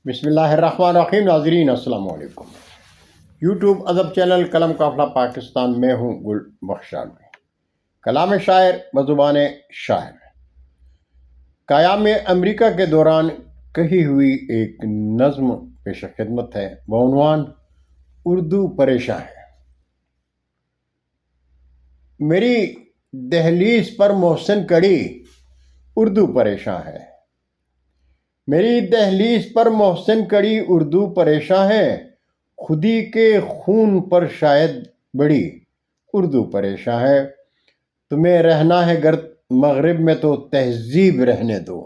بسم اللہ الرحمن الرحیم. ناظرین السلام علیکم. یوٹیوب ادب چینل قلم قافلہ پاکستان میں ہوں گل بخشان میں. کلام شاعر بزبان شاعر. قیام امریکہ کے دوران کہی ہوئی ایک نظم پیش خدمت ہے بعنوان اردو پریشاں ہے. میری دہلیز پر محسن کڑی اردو پریشاں ہے. میری دہلیز پر محسن کڑی اردو پریشاں ہے. خودی کے خون پر شاید بڑی اردو پریشاں ہے. تمہیں رہنا ہے گر مغرب میں تو تہذیب رہنے دو.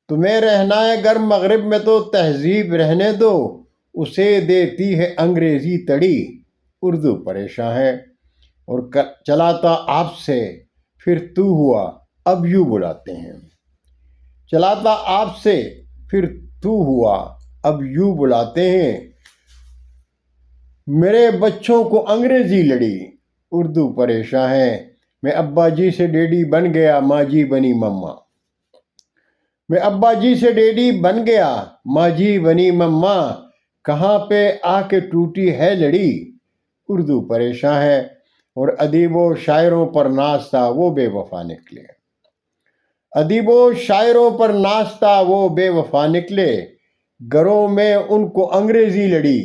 تمہیں رہنا ہے گر مغرب میں تو تہذیب رہنے دو. اسے دیتی ہے انگریزی تڑی اردو پریشاں ہے. اور چلاتا آپ سے پھر تو ہوا اب یوں بلاتے ہیں. چلاتا آپ سے پھر تو ہوا اب یوں بلاتے ہیں. میرے بچوں کو انگریزی لڑی اردو پریشاں ہے. میں ابا جی سے ڈیڈی بن گیا ماں جی بنی مما. میں ابا جی سے ڈیڈی بن گیا ماں جی بنی مما. کہاں پہ آ کے ٹوٹی ہے لڑی اردو پریشاں ہے. اور ادیب و شاعروں پر ناز تھا وہ بے وفا نکلے. ادیب و شاعروں پر ناز تھا وہ بے وفا نکلے. گھروں میں ان کو انگریزی لڑی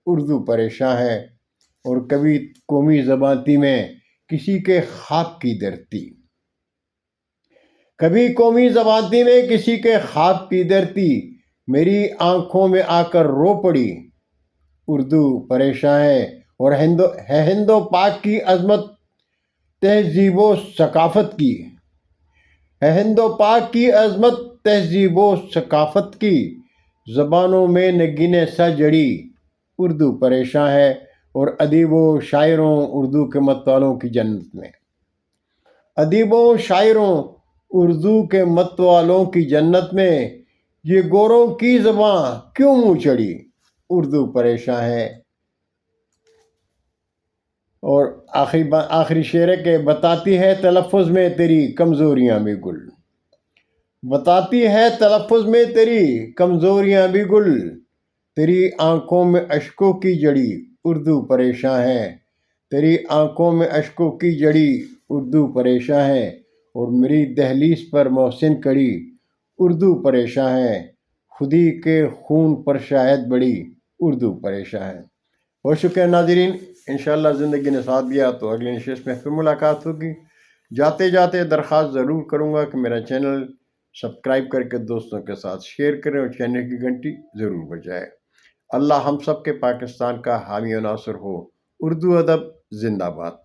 اردو پریشاں ہے. اور کبھی قومی زبانتی میں کسی کے خواب کی درتی. کبھی قومی زبانتی میں کسی کے خواب کی درتی. میری آنکھوں میں آ کر رو پڑی اردو پریشاں ہے. اور ہند و پاک کی عظمت تہذیب و ثقافت کی. ہے ہند و پاک کی عظمت تہذیب و ثقافت کی. زبانوں میں نگین سا جڑی اردو پریشاں ہے. اور ادیب و شاعروں اردو کے مت والوں کی جنت میں. ادیب و شاعروں اردو کے مت والوں کی جنت میں. یہ گوروں کی زباں کیوں منہ چڑی اردو پریشاں ہے. اور آخری شعر ہے کہ بتاتی ہے تلفظ میں تیری کمزوریاں بھی گل. بتاتی ہے تلفظ میں تیری کمزوریاں بھی گل. تیری آنکھوں میں اشکوں کی جڑی اردو پریشاں ہے. تیری آنکھوں میں اشکوں کی جڑی اردو پریشاں ہے. اور میری دہلیز پر محسن کڑی اردو پریشاں ہے. خودی کے خون پر شاید بڑی اردو پریشاں ہے. بہت شکریہ ناظرین. انشاءاللہ زندگی نے ساتھ دیا تو اگلی نشست میں پھر ملاقات ہوگی. جاتے جاتے درخواست ضرور کروں گا کہ میرا چینل سبسکرائب کر کے دوستوں کے ساتھ شیئر کریں اور چینل کی گھنٹی ضرور بجائے. اللہ ہم سب کے پاکستان کا حامی و ناصر ہو. اردو ادب زندہ باد.